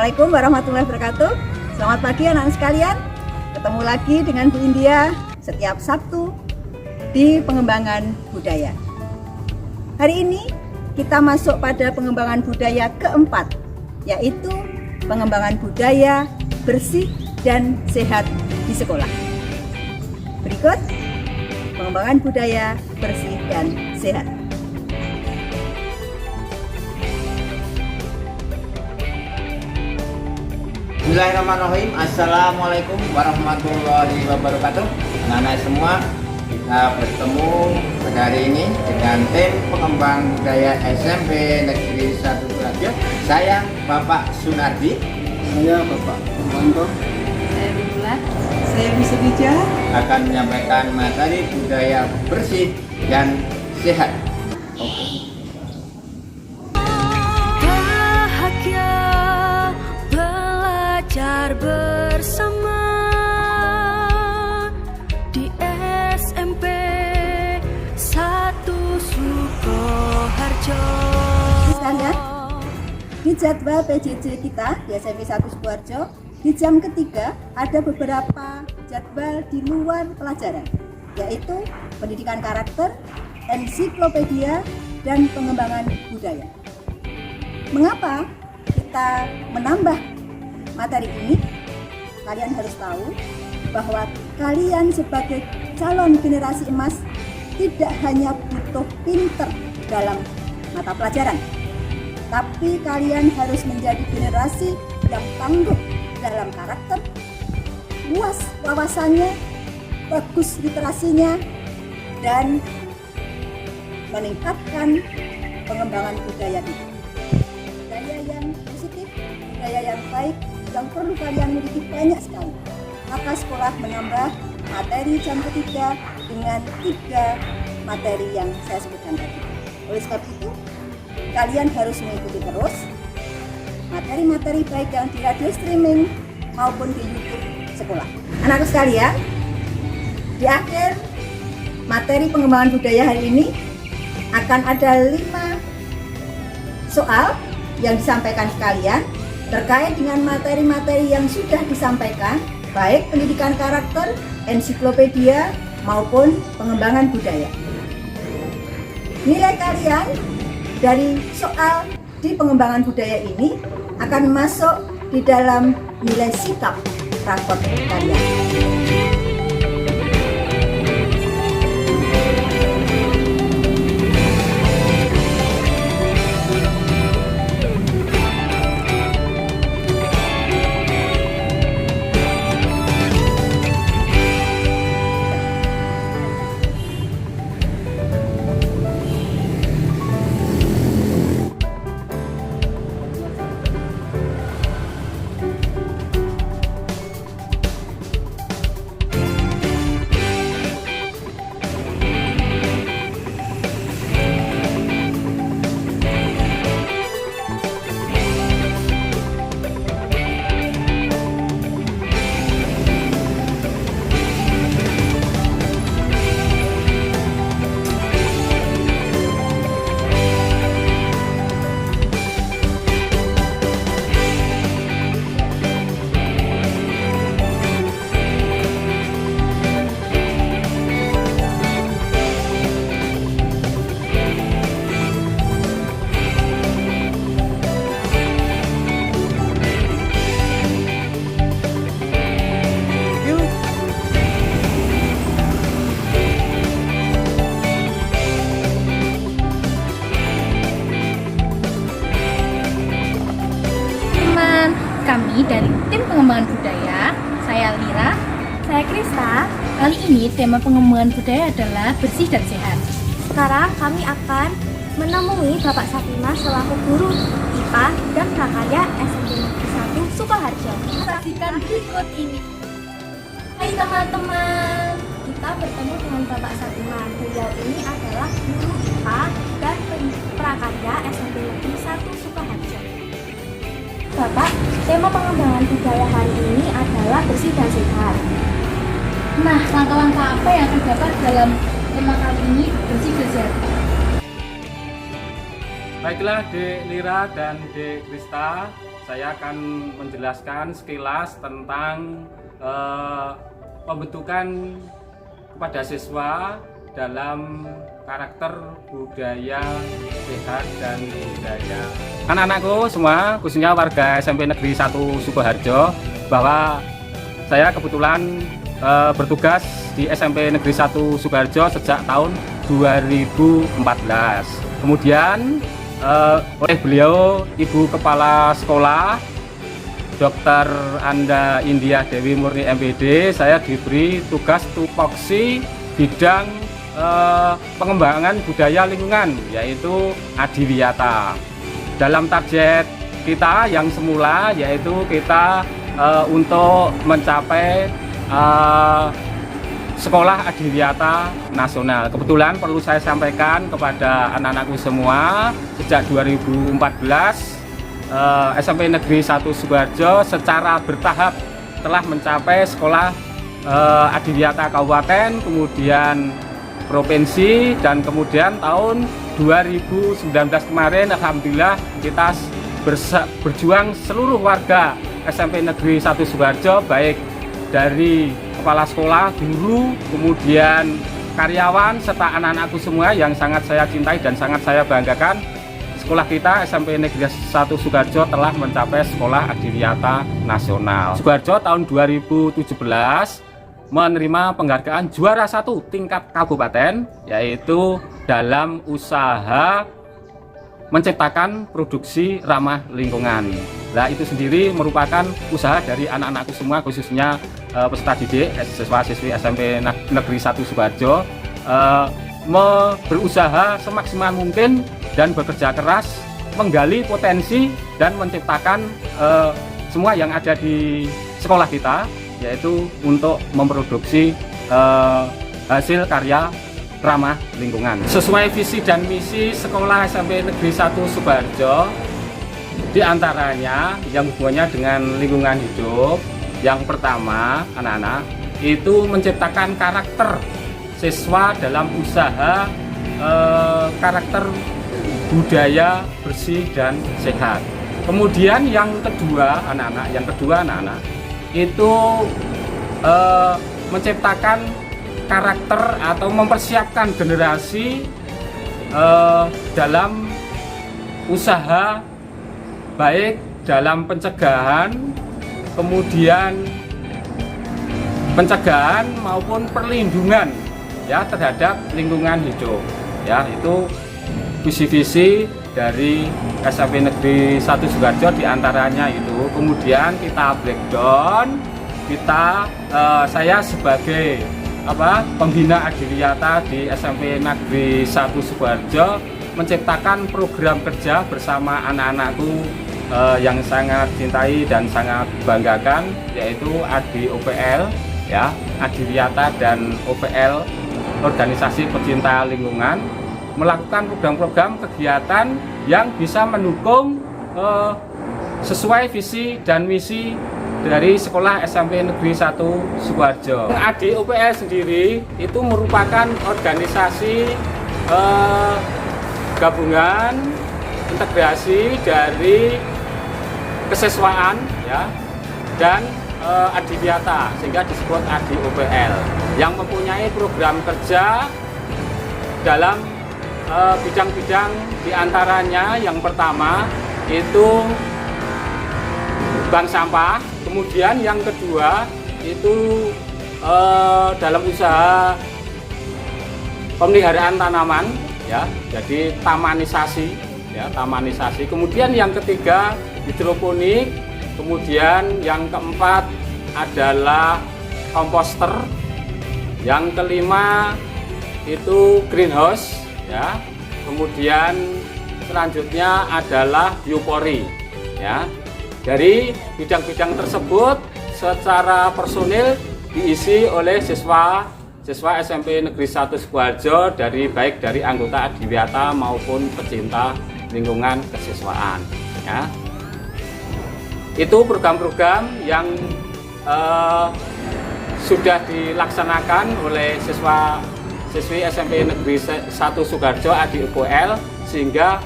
Assalamualaikum warahmatullahi wabarakatuh. Selamat pagi anak-anak sekalian. Ketemu lagi dengan Bu India setiap Sabtu di pengembangan budaya. Hari ini kita masuk pada pengembangan budaya keempat, yaitu pengembangan budaya bersih dan sehat di sekolah. Berikut pengembangan budaya bersih dan sehat. Bismillahirrahmanirrahim. Assalamualaikum warahmatullahi wabarakatuh. Anak-anak semua, kita bertemu pada hari ini dengan tim pengembang budaya SMP Negeri 1 Praja. Saya Bapak Sunardi. Saya Bapak Pemantau. Saya Bulan. Saya Bisudija. Akan menyampaikan materi budaya bersih dan sehat. Bersama di SMP 1 Sukoharjo. Misalnya, di jadwal PJJ kita di SMP 1 Sukoharjo, di jam ketiga ada beberapa jadwal di luar pelajaran, yaitu pendidikan karakter, ensiklopedia, dan pengembangan budaya. Mengapa kita menambah materi ini? Kalian harus tahu bahwa kalian sebagai calon generasi emas tidak hanya butuh pinter dalam mata pelajaran, tapi kalian harus menjadi generasi yang tangguh dalam karakter, luas wawasannya, bagus literasinya, dan meningkatkan pengembangan budaya itu. Budaya yang positif, budaya yang baik, yang perlu kalian miliki banyak sekali. Maka sekolah menambah materi jam ketiga dengan 3 materi yang saya sebutkan tadi. Oleh sebab itu, kalian harus mengikuti terus materi-materi baik yang di radio streaming maupun di YouTube sekolah. Anak-anak sekalian, di akhir materi pengembangan budaya hari ini akan ada 5 soal yang disampaikan sekalian terkait dengan materi-materi yang sudah disampaikan, baik pendidikan karakter, ensiklopedia, maupun pengembangan budaya. Nilai kalian dari soal di pengembangan budaya ini akan masuk di dalam nilai sikap raport kalian. Kami dari tim pengembangan budaya, saya Lira, Saya Krista. kali ini tema pengembangan budaya adalah bersih dan sehat. Sekarang kami akan menemui Bapak Sapima selaku guru IPA dan prakarya SMP Negeri 1 Sukoharjo. Saksikan berikut ini. Hai teman-teman, Kita bertemu dengan Bapak Sapima. Beliau ini adalah guru IPA dan prakarya SMP Negeri 1 Sukoharjo. Bapak, tema pengembangan budaya hari ini adalah bersih dan sehat. nah langkah-langkah apa yang terdapat dalam tema kali ini bersih dan sehat? Baiklah Dek Lira dan Dek Krista, saya akan menjelaskan sekilas tentang pembentukan kepada siswa dalam karakter budaya sehat dan budaya. Anak-anakku semua, khususnya warga SMP Negeri 1 Sukoharjo, bahwa saya kebetulan bertugas di SMP Negeri 1 Sukoharjo sejak tahun 2014. Kemudian oleh beliau, Ibu Kepala Sekolah Dr. Anda India Dewi Murni MPD, saya diberi tugas tupoksi bidang pengembangan budaya lingkungan, yaitu adiwiyata. Dalam target kita yang semula, yaitu kita untuk mencapai sekolah adiwiyata nasional. Kebetulan perlu saya sampaikan kepada anak-anakku semua, sejak 2014 SMP Negeri 1 Sukoharjo secara bertahap telah mencapai sekolah adiwiyata kabupaten, kemudian provinsi, dan kemudian tahun 2019 kemarin alhamdulillah kita berjuang seluruh warga SMP Negeri 1 Sukoharjo, baik dari kepala sekolah, guru, kemudian karyawan, serta anak-anakku semua yang sangat saya cintai dan sangat saya banggakan. Sekolah kita SMP Negeri 1 Sukoharjo telah mencapai sekolah adiwiyata nasional. Sukoharjo tahun 2017 menerima penghargaan juara 1 tingkat kabupaten, yaitu dalam usaha menciptakan produksi ramah lingkungan. Nah, itu sendiri merupakan usaha dari anak-anakku semua, khususnya peserta didik, siswa-siswi SMP Negeri 1 Sukoharjo, berusaha semaksimal mungkin dan bekerja keras menggali potensi dan menciptakan semua yang ada di sekolah kita, yaitu untuk memproduksi hasil karya ramah lingkungan. Sesuai visi dan misi sekolah SMP Negeri 1 Sukoharjo, diantaranya yang hubungannya dengan lingkungan hidup. Yang pertama, anak-anak, itu menciptakan karakter siswa dalam usaha karakter budaya bersih dan sehat. Kemudian yang kedua, anak-anak, itu menciptakan karakter atau mempersiapkan generasi dalam usaha, baik dalam pencegahan, kemudian pencegahan maupun perlindungan ya terhadap lingkungan hidup. Ya, itu visi-visi dari SMP Negeri 1 Sukoharjo diantaranya itu. Kemudian kita breakdown, saya sebagai pembina adiwiyata di SMP Negeri 1 Sukoharjo menciptakan program kerja bersama anak-anakku yang sangat cintai dan sangat banggakan, yaitu ADOPL, ya, adiwiyata dan OPL, organisasi pecinta lingkungan, melakukan program-program kegiatan yang bisa mendukung sesuai visi dan misi dari sekolah SMP Negeri 1 Sukoharjo. ADOPL sendiri itu merupakan organisasi gabungan integrasi dari kesiswaan, ya, dan adiwiyata, sehingga disebut ADOPL, yang mempunyai program kerja dalam bidang-bidang diantaranya yang pertama itu bank sampah, kemudian yang kedua itu dalam usaha pemeliharaan tanaman, ya, jadi tamanisasi, ya, tamanisasi. Kemudian yang ketiga hidroponik, kemudian yang keempat adalah komposter, yang kelima itu greenhouse, ya, kemudian selanjutnya adalah biopori, ya. Dari bidang-bidang tersebut secara personil diisi oleh siswa SMP Negeri 1 Sukoharjo, baik dari anggota adiwiyata maupun pecinta lingkungan kesiswaan, ya. Itu program-program yang sudah dilaksanakan oleh siswi SMP Negeri 1 Sukoharjo ADOPL, sehingga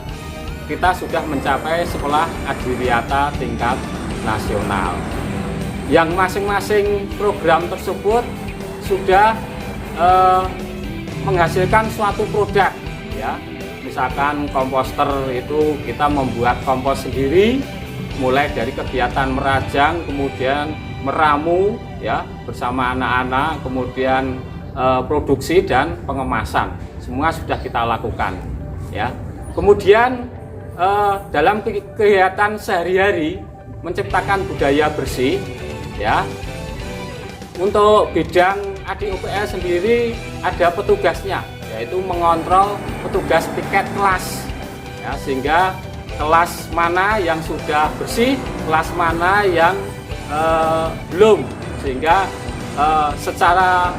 kita sudah mencapai sekolah adiwiyata tingkat nasional. Yang masing-masing program tersebut sudah menghasilkan suatu produk, ya. Misalkan komposter itu kita membuat kompos sendiri, mulai dari kegiatan merajang, kemudian meramu, ya, bersama anak-anak, kemudian produksi dan pengemasan, semua sudah kita lakukan, ya. Kemudian dalam kegiatan sehari-hari menciptakan budaya bersih, ya. Untuk bidang ADUPL sendiri ada petugasnya, yaitu mengontrol petugas tiket kelas, ya, sehingga kelas mana yang sudah bersih, kelas mana yang belum, sehingga secara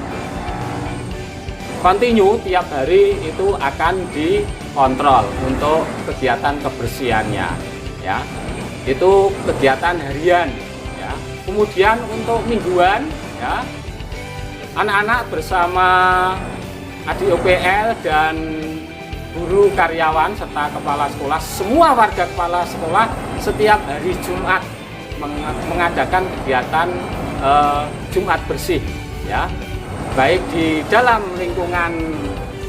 kontinu tiap hari itu akan dikontrol untuk kegiatan kebersihannya, ya. Itu kegiatan harian, ya. Kemudian untuk mingguan, ya, anak-anak bersama ADUPL dan guru karyawan serta kepala sekolah, semua warga kepala sekolah setiap hari Jumat mengadakan kegiatan Jumat bersih, ya, baik di dalam lingkungan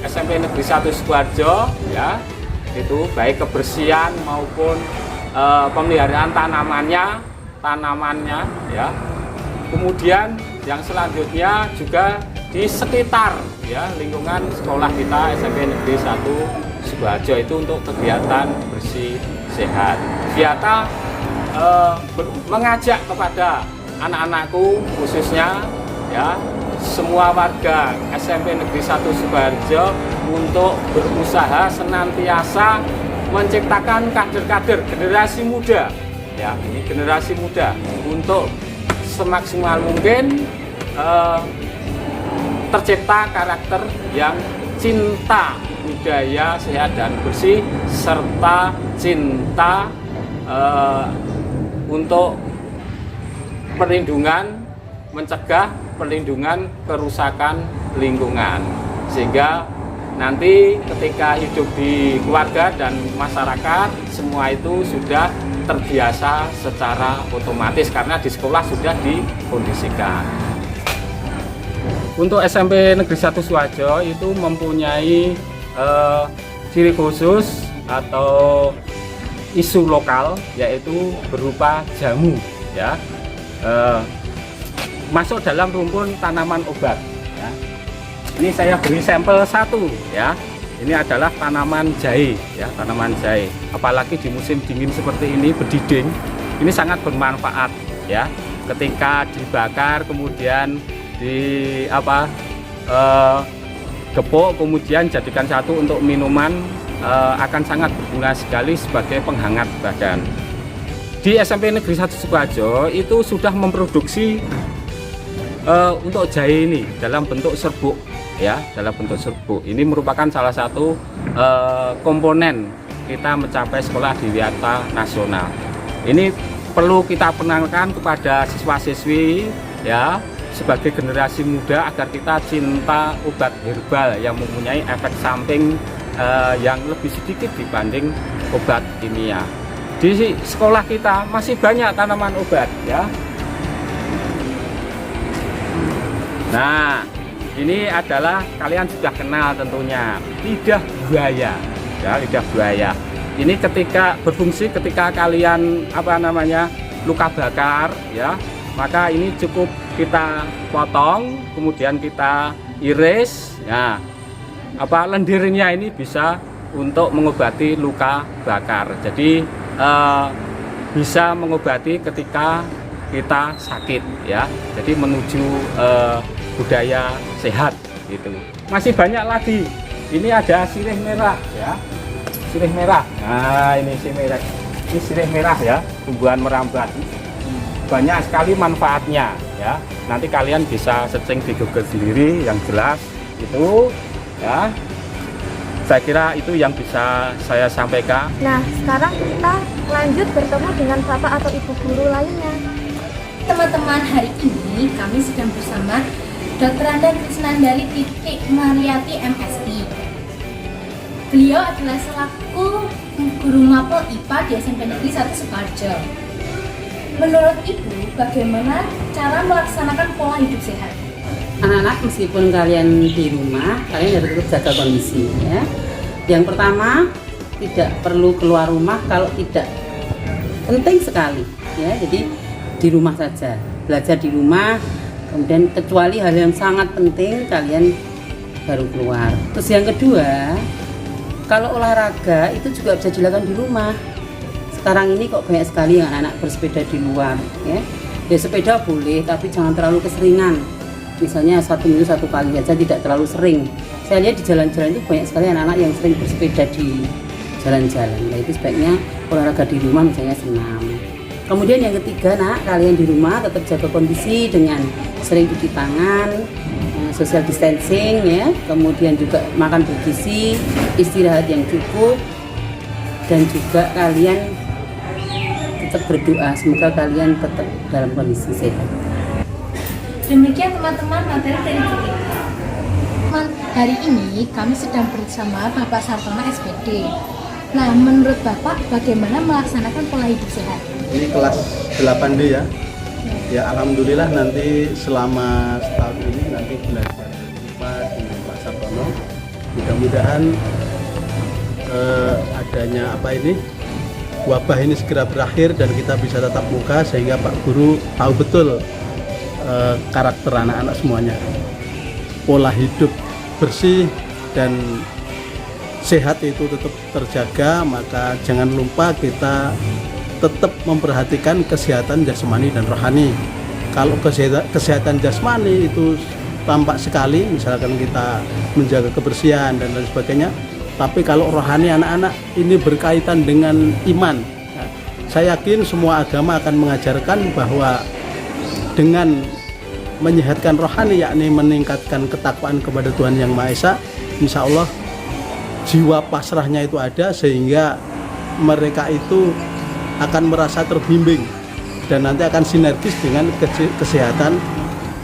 SMP Negeri 1 Sukoharjo, ya, itu baik kebersihan maupun pemeliharaan tanamannya, ya. Kemudian yang selanjutnya juga di sekitar, ya, lingkungan sekolah kita SMP Negeri 1 Sukoharjo itu untuk kegiatan bersih sehat. Kita mengajak kepada anak-anakku khususnya, ya, semua warga SMP Negeri 1 Sukoharjo untuk berusaha senantiasa menciptakan kader-kader generasi muda, ya, ini generasi muda untuk semaksimal mungkin tercipta karakter yang cinta budaya sehat dan bersih serta cinta untuk perlindungan kerusakan lingkungan, sehingga nanti ketika hidup di keluarga dan masyarakat semua itu sudah terbiasa secara otomatis karena di sekolah sudah dikondisikan. Untuk SMP Negeri 1 Sukoharjo itu mempunyai ciri khusus atau isu lokal, yaitu berupa jamu, ya, masuk dalam rumpun tanaman obat, ya. Ini saya beri sampel satu, ya. Ini adalah tanaman jahe, ya, tanaman jahe. Apalagi di musim dingin seperti ini, berdiding, ini sangat bermanfaat, ya. Ketika dibakar kemudian gepuk kemudian jadikan satu untuk minuman, akan sangat berguna sekali sebagai penghangat badan. Di SMP Negeri 1 Sukoharjo itu sudah memproduksi untuk jahe ini dalam bentuk serbuk, ya, dalam bentuk serbuk. Ini merupakan salah satu komponen kita mencapai sekolah adiwiyata nasional. Ini perlu kita kenalkan kepada siswa-siswi, ya, sebagai generasi muda agar kita cinta obat herbal yang mempunyai efek samping yang lebih sedikit dibanding obat kimia. Di sekolah kita masih banyak tanaman obat, ya. Nah, ini adalah kalian sudah kenal tentunya lidah buaya, ya, lidah buaya. Ini ketika berfungsi ketika kalian luka bakar, ya, maka ini cukup kita potong kemudian kita iris, ya. Lendirnya ini bisa untuk mengobati luka bakar. Jadi bisa mengobati ketika kita sakit, ya. Jadi menuju budaya sehat gitu. Masih banyak lagi. Ini ada sirih merah, ya. Sirih merah. Nah, ini sirih merah. Ini sirih merah, ya, tumbuhan merambat. Banyak sekali manfaatnya, ya. Nanti kalian bisa searching di Google sendiri yang jelas itu, ya. Saya kira itu yang bisa saya sampaikan. Nah, sekarang kita lanjut bertemu dengan bapak atau ibu guru lainnya. Teman-teman, hari ini kami sedang bersama Dr. Anda Krisnandari Titik Mariati MSI. Beliau adalah selaku guru mapel IPA di SMP Negeri 1 Sukoharjo. Menurut Ibu, bagaimana cara melaksanakan pola hidup sehat? Anak-anak, meskipun kalian di rumah, kalian harus tetap jaga kondisi ya. Yang pertama, tidak perlu keluar rumah kalau tidak penting sekali ya. Jadi di rumah saja, belajar di rumah. Kemudian kecuali hal yang sangat penting kalian baru keluar. Terus yang kedua, kalau olahraga itu juga bisa dilakukan di rumah. Sekarang ini kok banyak sekali yang anak-anak bersepeda di luar ya. Ya sepeda boleh tapi jangan terlalu keseringan. Misalnya 1 minggu 1 kali saja, tidak terlalu sering. Saya lihat di jalan-jalan itu banyak sekali anak-anak yang sering bersepeda di jalan-jalan. Nah itu sebaiknya olahraga di rumah, misalnya senam. Kemudian yang ketiga, nak, kalian di rumah tetap jaga kondisi dengan sering cuci tangan, social distancing ya, kemudian juga makan bergizi, istirahat yang cukup, dan juga kalian tetap berdoa semoga kalian tetap dalam kondisi sehat. Demikian teman-teman materi dari kita. Hari ini kami sedang bersama Bapak Sartono SPD. Nah, menurut Bapak bagaimana melaksanakan pola hidup sehat? Ini kelas 8D ya. Ya alhamdulillah nanti selama setahun ini nanti belajar IPA dengan Pak Sartono. Mudah-mudahan adanya wabah ini segera berakhir dan kita bisa tatap muka sehingga Pak Guru tahu betul karakter anak-anak semuanya. Pola hidup bersih dan sehat itu tetap terjaga, maka jangan lupa kita tetap memperhatikan kesehatan jasmani dan rohani. Kalau kesehatan jasmani itu tampak sekali, misalkan kita menjaga kebersihan dan lain sebagainya, tapi kalau rohani anak-anak ini berkaitan dengan iman. Nah, saya yakin semua agama akan mengajarkan bahwa dengan menyehatkan rohani, yakni meningkatkan ketakwaan kepada Tuhan Yang Maha Esa, insya Allah jiwa pasrahnya itu ada sehingga mereka itu akan merasa terbimbing dan nanti akan sinergis dengan kesehatan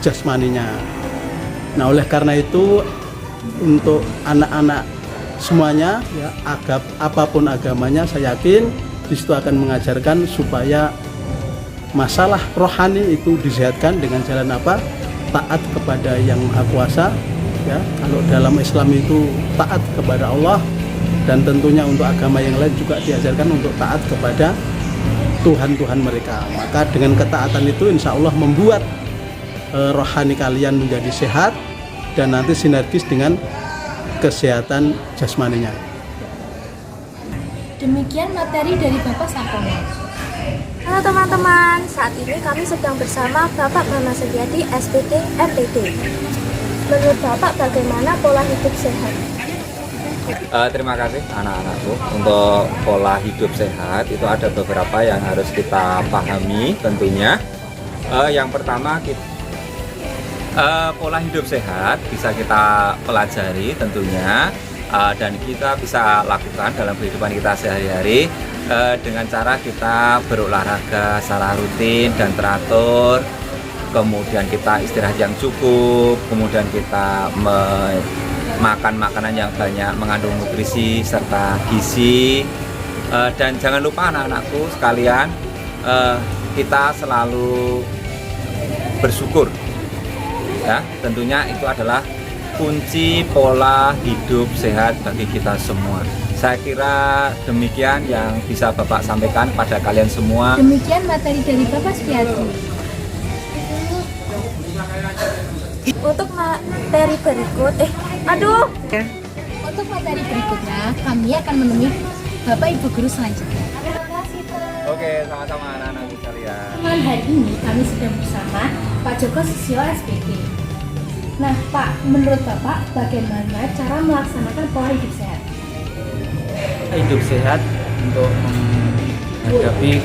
jasmaninya. Nah, oleh karena itu untuk anak-anak semuanya ya, apapun agamanya, saya yakin di situ akan mengajarkan supaya masalah rohani itu disehatkan dengan jalan apa? Taat kepada Yang Maha Kuasa ya. Kalau dalam Islam itu taat kepada Allah, dan tentunya untuk agama yang lain juga diajarkan untuk taat kepada Tuhan-Tuhan mereka. Maka dengan ketaatan itu insya Allah membuat rohani kalian menjadi sehat dan nanti sinergis dengan kesehatan jasmaninya. Demikian materi dari Bapak Sartono. Halo teman-teman, saat ini kami sedang bersama Bapak Bama Setiadi, SPD, MPD. Menurut Bapak bagaimana pola hidup sehat? Terima kasih anak-anakku. Untuk pola hidup sehat itu ada beberapa yang harus kita pahami tentunya. Yang pertama, pola hidup sehat bisa kita pelajari tentunya, dan kita bisa lakukan dalam kehidupan kita sehari-hari dengan cara kita berolahraga secara rutin dan teratur, kemudian kita istirahat yang cukup, kemudian kita makan makanan yang banyak mengandung nutrisi serta gizi, dan jangan lupa anak-anakku sekalian, kita selalu bersyukur ya, tentunya itu adalah kunci pola hidup sehat bagi kita semua. Saya kira demikian yang bisa Bapak sampaikan pada kalian semua. Demikian materi dari Bapak Setiadi. Untuk materi berikutnya kami akan menemui Bapak Ibu Guru selanjutnya. Oke, sama-sama anak-anakku sekalian. Teman, hari ini kami sedang bersama Pak Joko Susilo SPD. Nah Pak, menurut Bapak bagaimana cara melaksanakan pola hidup sehat? Hidup sehat untuk menghadapi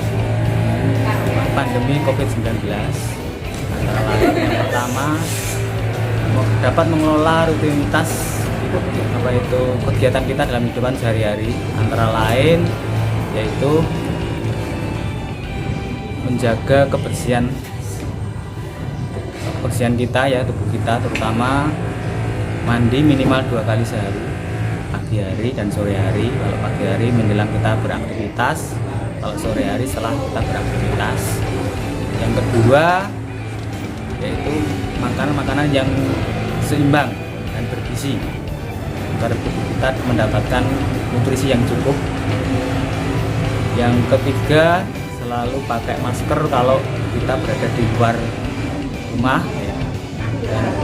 pandemi COVID-19. Antara lain yang pertama, dapat mengelola rutinitas itu kegiatan kita dalam kehidupan sehari-hari, antara lain yaitu menjaga kebersihan kita ya, tubuh kita, terutama mandi minimal 2 kali sehari, pagi pagi hari dan sore hari. Kalau pagi hari menjelang kita beraktivitas, kalau sore hari setelah kita beraktivitas. Yang kedua yaitu makanan-makanan yang seimbang dan bergizi agar tubuh kita mendapatkan nutrisi yang cukup. Yang ketiga, selalu pakai masker kalau kita berada di luar rumah ya. Dan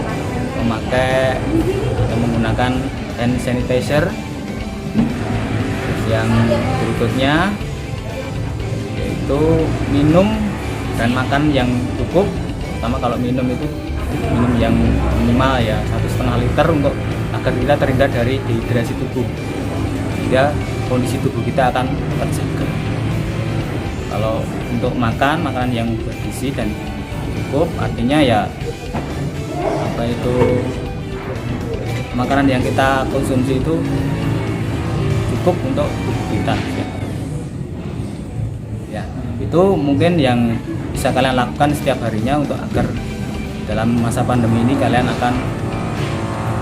memakai atau menggunakan hand sanitizer. Yang berikutnya yaitu minum dan makan yang cukup. Pertama kalau minum itu minum yang minimal ya 1,5 liter untuk agar kita terhindar dari dehidrasi tubuh, sehingga kondisi tubuh kita akan terjaga. Kalau untuk makan makanan yang bergizi dan cukup, artinya ya apa itu makanan yang kita konsumsi itu cukup untuk tubuh kita ya. Itu mungkin yang bisa kalian lakukan setiap harinya untuk agar dalam masa pandemi ini kalian akan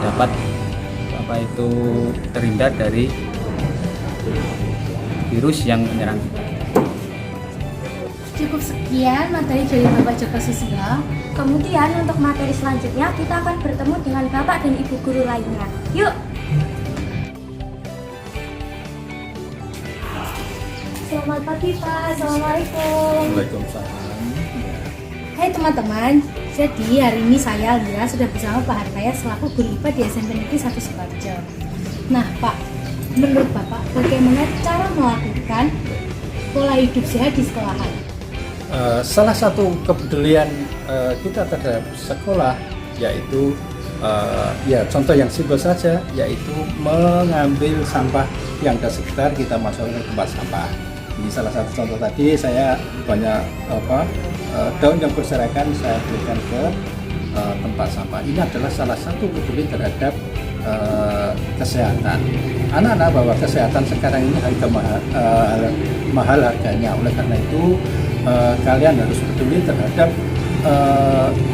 dapat apa itu terhindar dari virus yang menyerang kita. Cukup sekian materi dari Bapak Joko Susilo. Kemudian untuk materi selanjutnya kita akan bertemu dengan Bapak dan Ibu guru lainnya. Yuk! Selamat pagi Pak, Assalamualaikum. Waalaikumsalam. Hai teman-teman, jadi hari ini saya Lira sudah bersama Pak Hartaya selaku guru IPA di SMP Negeri 1 Sukoharjo. Nah Pak, menurut Bapak bagaimana cara melakukan pola hidup sehat di sekolahan? Salah satu kepedulian kita terhadap sekolah yaitu ya contoh yang simpel saja, yaitu mengambil sampah yang ada sekitar kita masukkan ke tempat sampah. Ini salah satu contoh tadi, saya banyak daun yang berserakan saya berikan ke tempat sampah. Ini adalah salah satu peduli terhadap kesehatan anak-anak, bahwa kesehatan sekarang ini harga mahal harganya. Oleh karena itu kalian harus peduli terhadap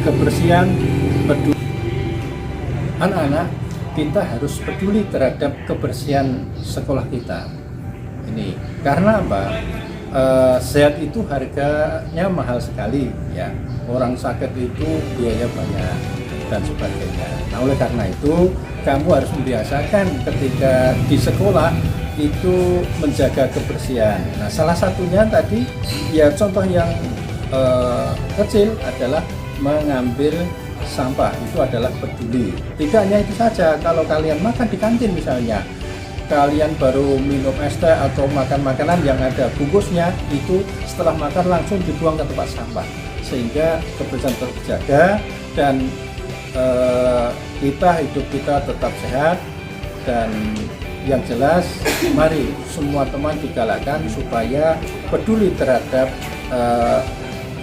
kebersihan. Anak-anak, kita harus peduli terhadap kebersihan sekolah kita. Ini karena apa? Sehat itu harganya mahal sekali ya. Orang sakit itu biaya banyak dan sebagainya. Nah, oleh karena itu kamu harus membiasakan ketika di sekolah itu menjaga kebersihan. Nah, salah satunya tadi ya contoh yang kecil adalah mengambil sampah, itu adalah peduli. Tidak hanya itu saja, kalau kalian makan di kantin misalnya, kalian baru minum es teh atau makan makanan yang ada bungkusnya, itu setelah makan langsung dibuang ke tempat sampah, sehingga kebersihan terjaga dan hidup kita tetap sehat. Dan yang jelas, mari semua teman digalakkan supaya peduli terhadap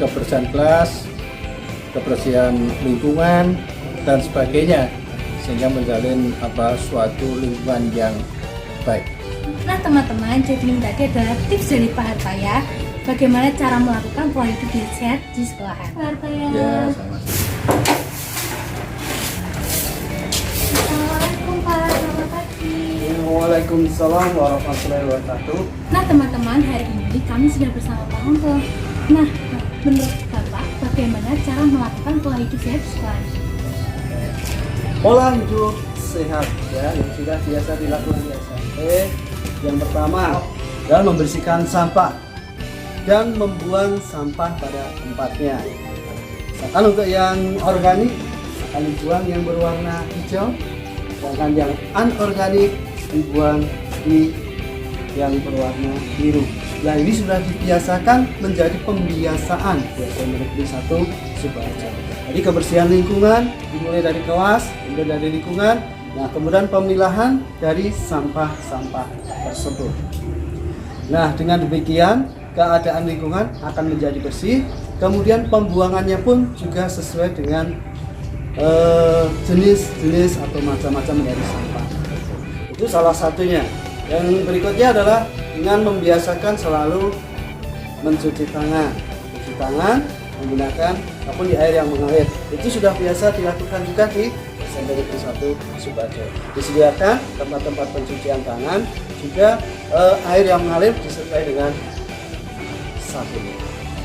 kebersihan kelas, kebersihan lingkungan dan sebagainya, sehingga menjalin suatu lingkungan yang baik. Nah teman-teman, jadi ini tadi adalah tips dari Pak Hartaya bagaimana cara melakukan pola hidup yang sehat di sekolahan. Pak Hartaya. Ya, sama-sama. Assalamualaikum Pak, selamat pagi. Waalaikumsalam warahmatullahi wabarakatuh. Nah teman-teman, hari ini kami sudah bersama Pak Hongko. Nah, menurut Bapak bagaimana cara melakukan pola hidup sehat di sekolahan? Pola hidup sehat ya yang sudah biasa dilakukan di SMP. Yang pertama adalah membersihkan sampah dan membuang sampah pada tempatnya. Misalkan untuk yang organik akan dibuang yang berwarna hijau, sedangkan yang anorganik dibuang di yang berwarna biru. Nah, ini sudah dibiasakan menjadi pembiasaan di SMP Negeri 1 Sukoharjo. Jadi kebersihan lingkungan dimulai dari kelas, kemudian dari lingkungan, nah kemudian pemilahan dari sampah-sampah tersebut. Nah, dengan demikian keadaan lingkungan akan menjadi bersih, kemudian pembuangannya pun juga sesuai dengan jenis-jenis atau macam-macam dari sampah. Itu salah satunya. Yang berikutnya adalah dengan membiasakan selalu mencuci tangan. Mencuci tangan menggunakan maupun di air yang mengalir. Itu sudah biasa dilakukan juga di SMP Negeri 1 Sukoharjo. Disediakan tempat-tempat pencucian tangan, juga air yang mengalir disertai dengan sabun.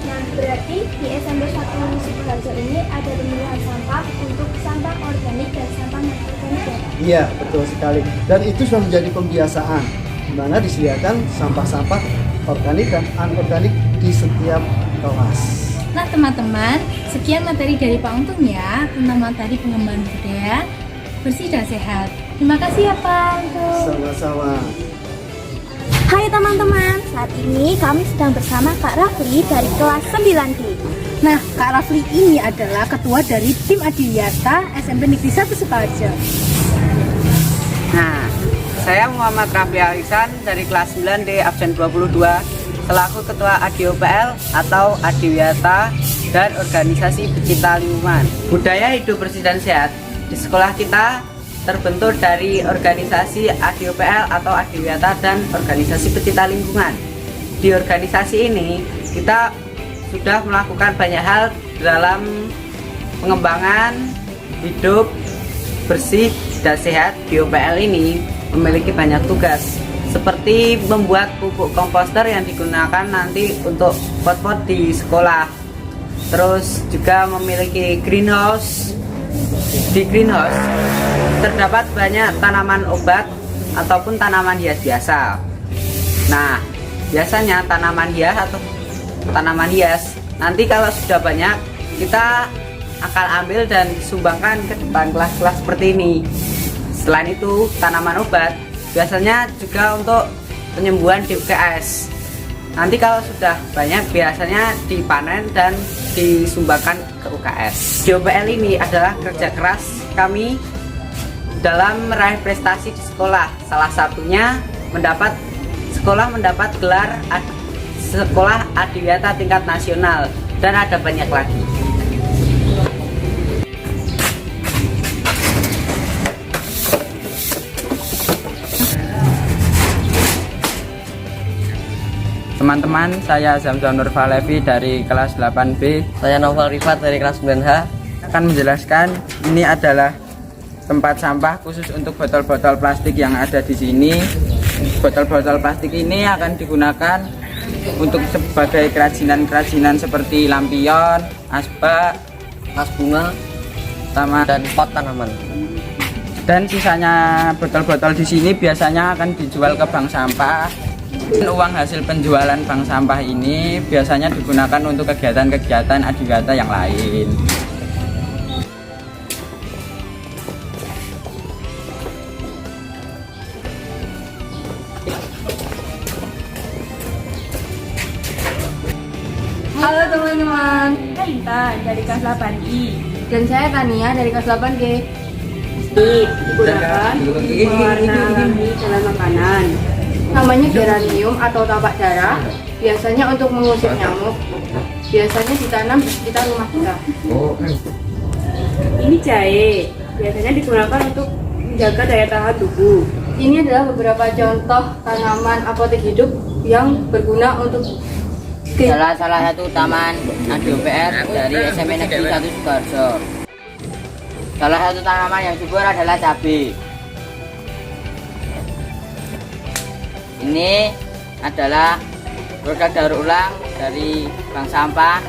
Nah, berarti di SMP 1 Sukoharjo ini ada pemilihan sampah untuk sampah organik dan sampah non-organik ya? Iya, betul sekali. Dan itu sudah menjadi pembiasaan, di mana disediakan sampah-sampah organik dan anorganik di setiap kelas. Nah teman-teman, sekian materi dari Pak Untung ya tentang materi pengembangan budaya bersih dan sehat. Terima kasih ya Pak Untung. Sama-sama. Hai teman-teman, saat ini kami sedang bersama Kak Rafli dari kelas 9D. Nah, Kak Rafli ini adalah ketua dari tim Adiwiyata SMP Negeri 1 Sukoharjo. Nah, saya Muhammad Rafli Alisan dari kelas 9D absen 22 selaku ketua ADIOPL atau Adiwiyata dan organisasi pecinta lingkungan. Budaya hidup bersih dan sehat di sekolah kita terbentuk dari organisasi ADIOPL atau Adiwiyata dan organisasi pecinta lingkungan. Di organisasi ini kita sudah melakukan banyak hal dalam pengembangan hidup bersih dan sehat. DIOPL ini memiliki banyak tugas seperti membuat pupuk komposter yang digunakan nanti untuk pot-pot di sekolah. Terus juga memiliki greenhouse. Di greenhouse terdapat banyak tanaman obat ataupun tanaman hias biasa. Nah, biasanya tanaman hias nanti kalau sudah banyak kita akan ambil dan sumbangkan ke depan kelas-kelas seperti ini. Selain itu, tanaman obat biasanya juga untuk penyembuhan DBKS. Nanti kalau sudah banyak biasanya dipanen dan disumbangkan ke UKS. DIOPL ini adalah kerja keras kami dalam meraih prestasi di sekolah. Salah satunya sekolah mendapat gelar Sekolah Adiwiyata tingkat nasional dan ada banyak lagi. Teman-teman, saya Zamzam Nur Falevi dari kelas 8B. Saya Novel Rifat dari kelas 9H. Akan menjelaskan ini adalah tempat sampah khusus untuk botol-botol plastik yang ada di sini. Botol-botol plastik ini akan digunakan untuk sebagai kerajinan-kerajinan seperti lampion, asbak, tas bunga, dan pot tanaman. Dan sisanya botol-botol di sini biasanya akan dijual ke bank sampah. Dan uang hasil penjualan bank sampah ini biasanya digunakan untuk kegiatan-kegiatan Adiwiyata yang lain. Halo teman-teman, saya Intan dari kelas 8I dan saya Tania dari kelas 8G. Digunakan mewarnai dalam makanan. Namanya geranium atau tapak darah. Biasanya untuk mengusir nyamuk. Biasanya ditanam di sekitar rumah kita. Ini jahe. Biasanya digunakan untuk menjaga daya tahan tubuh. Ini adalah beberapa contoh tanaman apotek hidup yang berguna untuk Salah satu taman ADIOPL dari SMP Negeri 1 Sukoharjo. Salah satu tanaman yang subur adalah cabai. Ini adalah produk daur ulang dari bank sampah.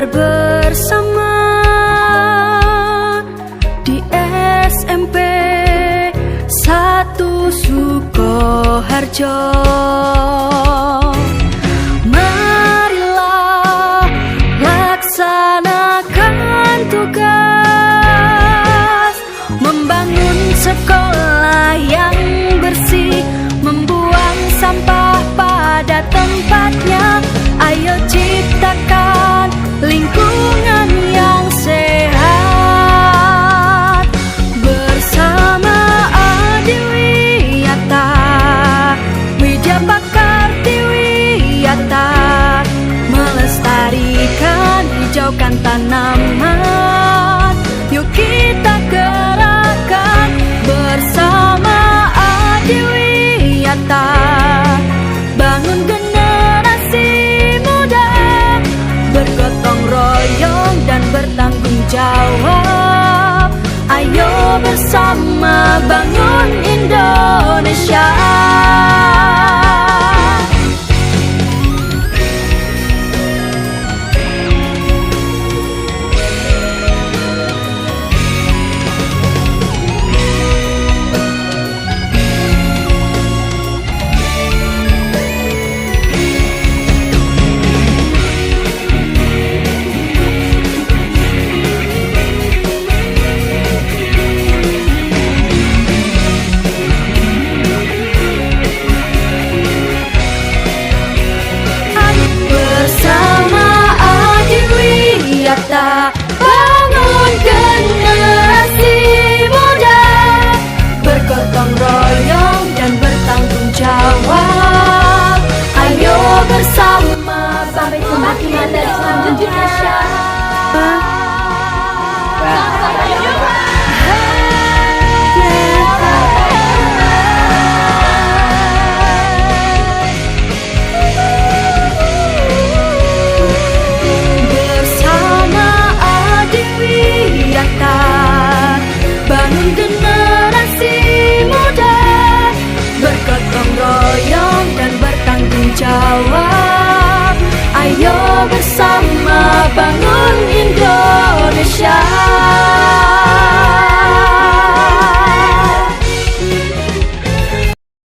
Bersama di SMP 1 Sukoharjo. Marilah laksanakan tugas membangun sekolah yang bersih, membuang sampah pada tempatnya. Ayo ciptakan lingkungan yang sehat bersama Adiwiyata tanaman. Yuk kita gerakan bersama Adiwiyata, bangun generasi muda, bergotong royong dan bertanggung jawab. Ayo bersama bangun Indonesia. Bangun generasi muda, bergotong royong dan bertanggung jawab. Ayo bersama. Sampai jumpa di materi selanjutnya. Bangun generasi muda, bergotong royong dan bertanggung jawab.